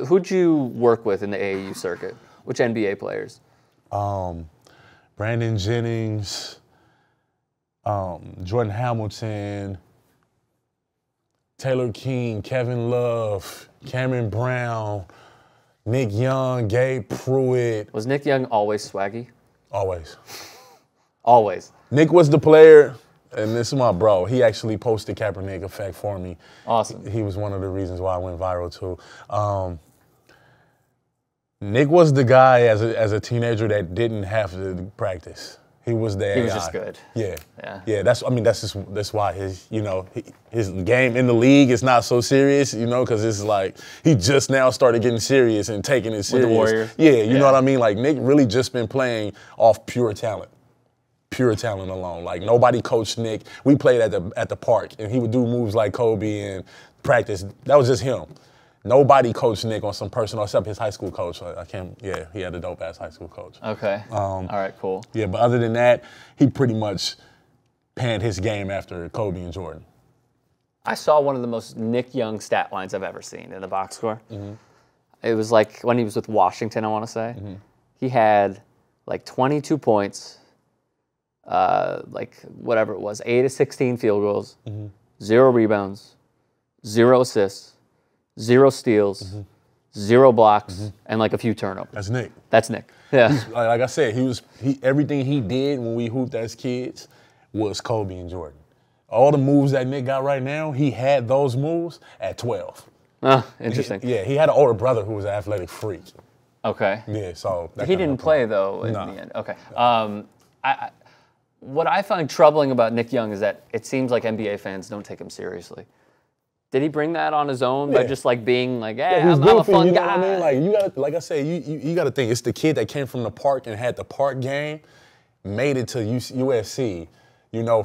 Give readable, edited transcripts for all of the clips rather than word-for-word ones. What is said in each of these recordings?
Who'd you work with in the AAU circuit? Which NBA players? Brandon Jennings, Jordan Hamilton, Taylor King, Kevin Love, Cameron Brown, Nick Young, Gabe Pruitt. Was Nick Young always swaggy? Always. Always. Nick was the player, and this is my bro. He actually posted Kaepernick effect for me. Awesome. He was one of the reasons why I went viral too. Nick was the guy as a teenager that didn't have to practice. He was the AI. He was just good. Yeah. Yeah. That's why his his game in the league is not so serious, because it's like he just now started getting serious and taking it serious. With the Warriors. Yeah, you know what I mean? Like Nick really just been playing off pure talent. Pure talent alone. Like nobody coached Nick. We played at the park and he would do moves like Kobe and practice. That was just him. Nobody coached Nick on some personal, except his high school coach. He had a dope-ass high school coach. Okay. All right, cool. Yeah, but other than that, he pretty much panned his game after Kobe and Jordan. I saw one of the most Nick Young stat lines I've ever seen in the box score. Mm-hmm. It was like when he was with Washington, I want to say. Mm-hmm. He had like 22 points, like whatever it was, 8 of 16 field goals, 0 rebounds, 0 assists, 0 steals, 0 blocks, and like a few turnovers. That's Nick. That's Nick. Yeah. Like I said, everything he did when we hooped as kids was Kobe and Jordan. All the moves that Nick got right now, he had those moves at 12. Interesting. He had an older brother who was an athletic freak. Okay. Yeah, so he didn't play though in the end. Okay. What I find troubling about Nick Young is that it seems like NBA fans don't take him seriously. Did he bring that on his own by just like being like, hey, I'm a fun guy? You know what I mean? Like you gotta, like I said, you gotta think it's the kid that came from the park and had the park game, made it to USC,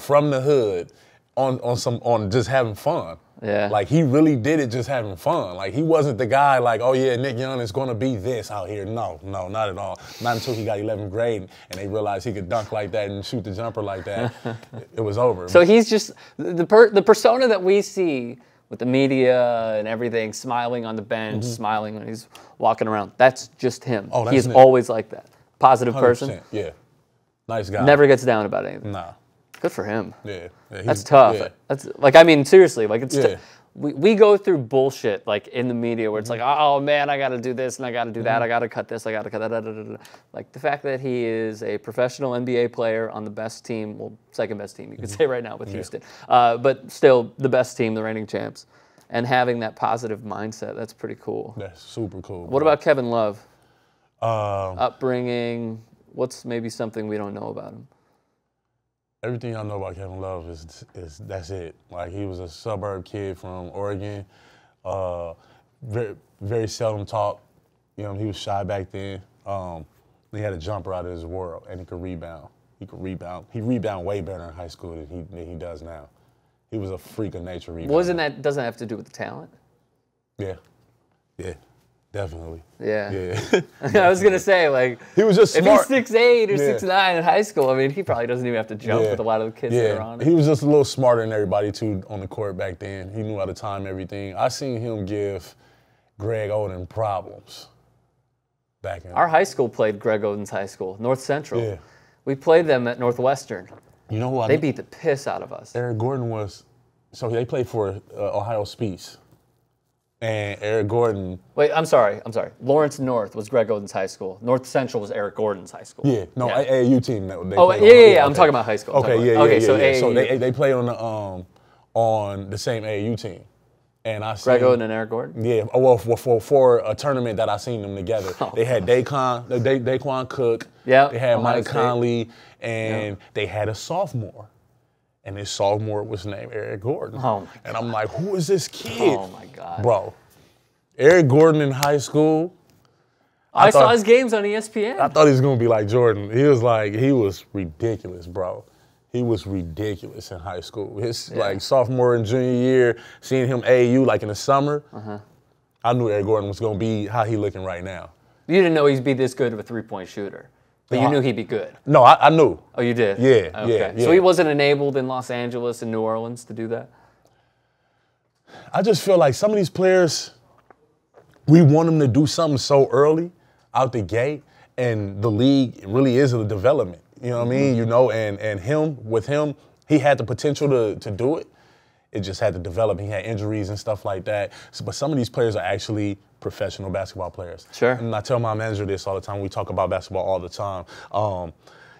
from the hood, on just having fun. Yeah. Like he really did it just having fun. Like he wasn't the guy like, oh yeah, Nick Young is gonna be this out here. No, not at all. Not until he got 11th grade and they realized he could dunk like that and shoot the jumper like that. It was over. So he's just the persona that we see with the media and everything, smiling on the bench, smiling when he's walking around. That's just him. Oh, he's Nick. Always like that. Positive person. Yeah. Nice guy. Never gets down about anything. Nah. Good for him. Yeah. That's tough. Yeah. That's like, seriously, like it's we go through bullshit like in the media where it's like, oh man, I got to do this and I got to do that. I got to cut this. I got to cut that. Like the fact that he is a professional NBA player on the best team, well, second best team, you could say right now with Houston, but still the best team, the reigning champs, and having that positive mindset, that's pretty cool. That's super cool. What about Kevin Love? Upbringing, what's maybe something we don't know about him? Everything I know about Kevin Love is that's it. Like he was a suburb kid from Oregon, very, very seldom talked. He was shy back then. He had a jumper out of his world, and he could rebound. He rebounded way better in high school than he does now. He was a freak of nature rebounder. Doesn't have to do with the talent? Yeah, definitely. Yeah. I was gonna say, like, he was just smart. If he's 6'8" or 6'9" in high school, he probably doesn't even have to jump with a lot of the kids that are on it. He was just a little smarter than everybody too on the court back then. He knew how to time everything. I seen him give Greg Oden problems back in. Our high school played Greg Oden's high school, North Central. Yeah. We played them at Northwestern. You know what? They beat the piss out of us. Eric Gordon so they played for Ohio Speeds. And Eric Gordon. Wait, I'm sorry. Lawrence North was Greg Oden's high school. North Central was Eric Gordon's high school. Yeah, no, AAU team. I'm talking about high school. Okay, so AAU. So they play on the same AAU team. And I seen Greg Oden and Eric Gordon? Yeah, well, for a tournament that I seen them together. They had Daquan Cook. Yeah. They had Mike Conley, and they had a sophomore. And his sophomore was named Eric Gordon. Oh, my God. And I'm like, who is this kid? Oh, my God. Bro, Eric Gordon in high school. I saw his games on ESPN. I thought he was going to be like Jordan. He was ridiculous, bro. He was ridiculous in high school. His sophomore and junior year, seeing him AAU like in the summer, I knew Eric Gordon was going to be how he looking right now. You didn't know he'd be this good of a three-point shooter. But you knew he'd be good. No, I knew. Oh, you did? Yeah, okay. yeah. So he wasn't enabled in Los Angeles and New Orleans to do that? I just feel like some of these players, we want him to do something so early out the gate, and the league really is a development. You know what I mean? You know, and with him, he had the potential to do it. It just had to develop. He had injuries and stuff like that. But some of these players are actually professional basketball players. Sure. And I tell my manager this all the time. We talk about basketball all the time.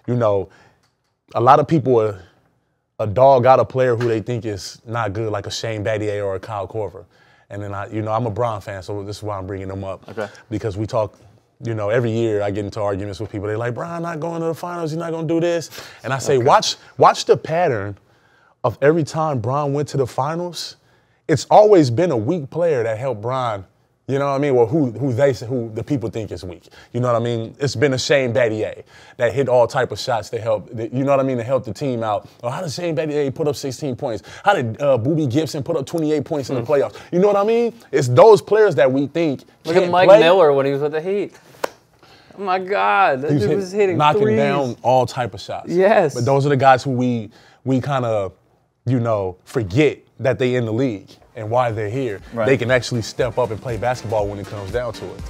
You know, a lot of people, a dog got a player who they think is not good, like a Shane Battier or a Kyle Korver. And then, I'm a Bron fan, so this is why I'm bringing them up. Okay. Because we talk, every year I get into arguments with people. They're like, Bron not going to the finals. He's not going to do this. And I say, watch the pattern of every time Bron went to the finals. It's always been a weak player that helped Bron. You know what I mean? Well, who the people think is weak. You know what I mean? It's been a Shane Battier that hit all type of shots to help. You know what I mean? To help the team out. Or how did Shane Battier put up 16 points? How did Boobie Gibson put up 28 points in the playoffs? You know what I mean? It's those players that we think Look at Mike Miller when he was with the Heat. Oh my God, that dude was hitting knocking threes. Down all type of shots. Yes. But those are the guys who we kind of forget that they in the league and why they're here. Right. They can actually step up and play basketball when it comes down to it.